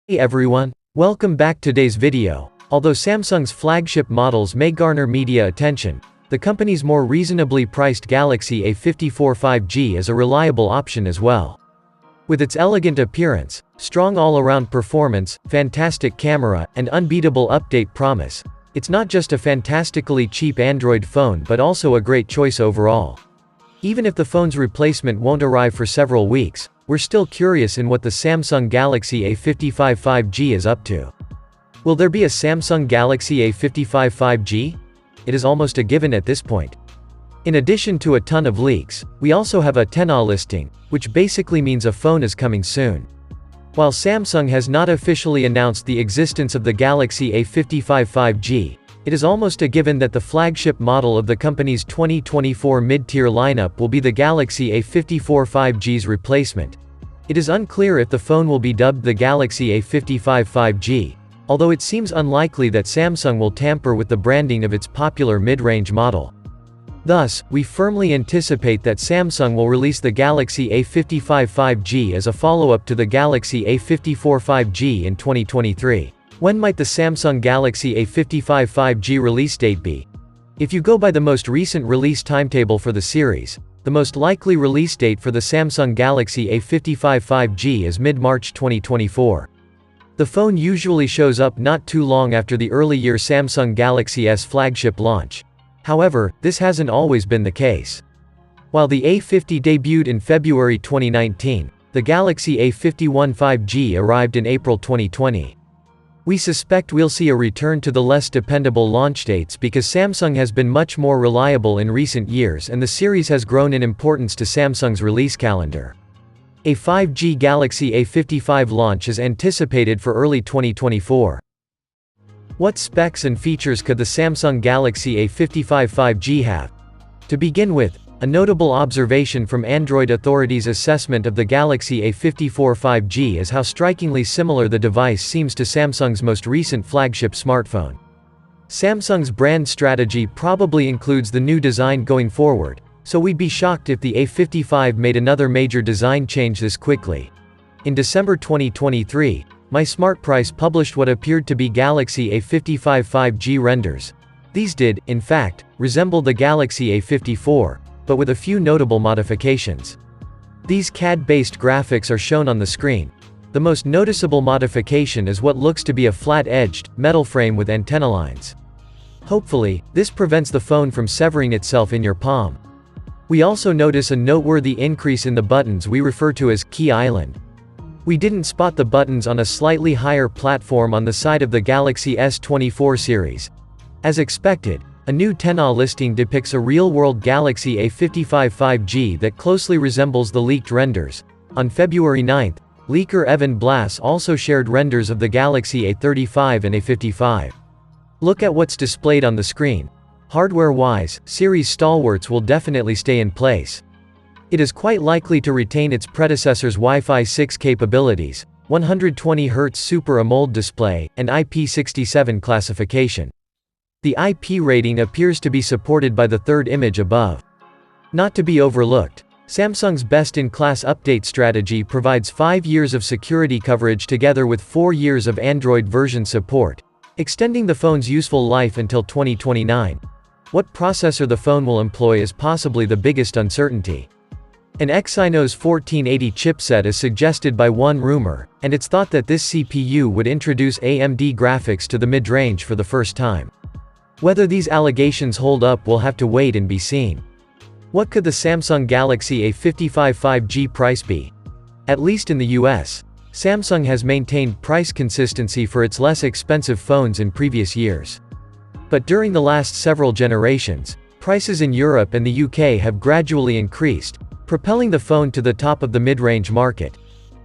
Hey everyone, welcome back to today's video. Although Samsung's flagship models may garner media attention, the company's more reasonably priced Galaxy A54 5G is a reliable option as well. With its elegant appearance, strong all-around performance, fantastic camera, and unbeatable update promise, it's not just a fantastically cheap Android phone but also a great choice overall. Even if the phone's replacement won't arrive for several weeks, we're still curious in what the Samsung Galaxy A55 5G is up to. Will there be a Samsung Galaxy A55 5G? It is almost a given at this point. In addition to a ton of leaks, we also have a 10A listing, which basically means a phone is coming soon. While Samsung has not officially announced the existence of the Galaxy A55 5G, it is almost a given that the flagship model of the company's 2024 mid-tier lineup will be the Galaxy A54 5G's replacement. It is unclear if the phone will be dubbed the Galaxy A55 5G, although it seems unlikely that Samsung will tamper with the branding of its popular mid-range model. Thus, we firmly anticipate that Samsung will release the Galaxy A55 5G as a follow-up to the Galaxy A54 5G in 2023. When might the Samsung Galaxy A55 5G release date be? If you go by the most recent release timetable for the series, the most likely release date for the Samsung Galaxy A55 5G is mid-March 2024. The phone usually shows up not too long after the early-year Samsung Galaxy S flagship launch. However, this hasn't always been the case. While the A50 debuted in February 2019, the Galaxy A51 5G arrived in April 2020. We suspect we'll see a return to the less dependable launch dates because Samsung has been much more reliable in recent years and the series has grown in importance to Samsung's release calendar. A 5G Galaxy A55 launch is anticipated for early 2024. What specs and features could the Samsung Galaxy A55 5G have? To begin with, a notable observation from Android authorities' assessment of the Galaxy A54 5G is how strikingly similar the device seems to Samsung's most recent flagship smartphone. Samsung's brand strategy probably includes the new design going forward, so we'd be shocked if the A55 made another major design change this quickly. In December 2023, MySmartPrice published what appeared to be Galaxy A55 5G renders. These did, in fact, resemble the Galaxy A54, but with a few notable modifications. These CAD-based graphics are shown on the screen. The most noticeable modification is what looks to be a flat-edged, metal frame with antenna lines. Hopefully, this prevents the phone from severing itself in your palm. We also notice a noteworthy increase in the buttons we refer to as Key Island. We didn't spot the buttons on a slightly higher platform on the side of the Galaxy S24 series. As expected, a new 10A listing depicts a real-world Galaxy A55 5G that closely resembles the leaked renders. On February 9, leaker Evan Blass also shared renders of the Galaxy A35 and A55. Look at what's displayed on the screen. Hardware-wise, series stalwarts will definitely stay in place. It is quite likely to retain its predecessor's Wi-Fi 6 capabilities, 120Hz Super AMOLED display, and IP67 classification. The IP rating appears to be supported by the third image above. Not to be overlooked, Samsung's best-in-class update strategy provides 5 years of security coverage together with 4 years of Android version support, extending the phone's useful life until 2029. What processor the phone will employ is possibly the biggest uncertainty. An Exynos 1480 chipset is suggested by one rumor, and it's thought that this CPU would introduce AMD graphics to the mid-range for the first time. Whether these allegations hold up will have to wait and be seen. What could the Samsung Galaxy A55 5G price be? At least in the US, Samsung has maintained price consistency for its less expensive phones in previous years. But during the last several generations, prices in Europe and the UK have gradually increased, propelling the phone to the top of the mid-range market.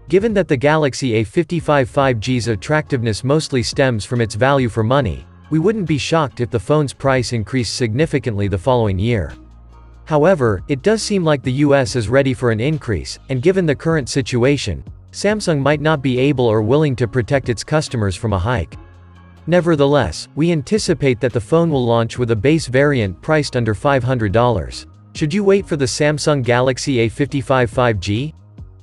Given that the Galaxy A55 5G's attractiveness mostly stems from its value for money, we wouldn't be shocked if the phone's price increased significantly the following year. However, it does seem like the US is ready for an increase, and given the current situation, Samsung might not be able or willing to protect its customers from a hike. Nevertheless, we anticipate that the phone will launch with a base variant priced under $500. Should you wait for the Samsung Galaxy A55 5G?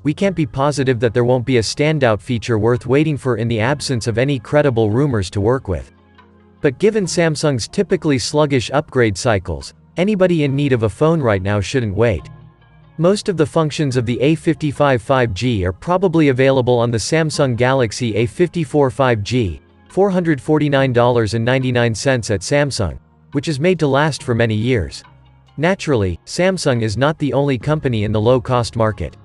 we can't be positive that there won't be a standout feature worth waiting for in the absence of any credible rumors to work with. But given Samsung's typically sluggish upgrade cycles, anybody in need of a phone right now shouldn't wait. Most of the functions of the A55 5G are probably available on the Samsung Galaxy A54 5G, $449.99 at Samsung, which is made to last for many years. Naturally, Samsung is not the only company in the low-cost market.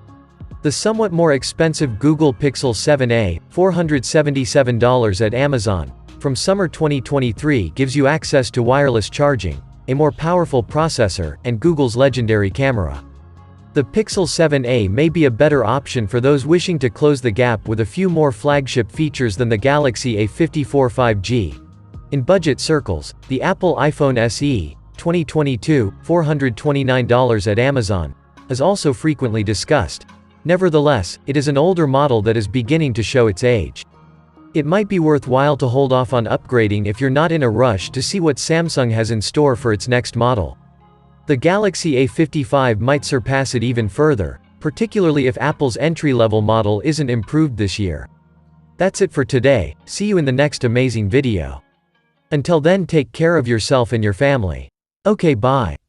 The somewhat more expensive Google Pixel 7a, $477 at Amazon, from summer 2023 gives you access to wireless charging, a more powerful processor, and Google's legendary camera. The Pixel 7a may be a better option for those wishing to close the gap with a few more flagship features than the Galaxy A54 5G. In budget circles, the Apple iPhone SE, 2022, $429 at Amazon, is also frequently discussed. Nevertheless, it is an older model that is beginning to show its age. It might be worthwhile to hold off on upgrading if you're not in a rush to see what Samsung has in store for its next model. The Galaxy A55 might surpass it even further, particularly if Apple's entry-level model isn't improved this year. That's it for today, see you in the next amazing video. Until then, take care of yourself and your family. Okay, bye.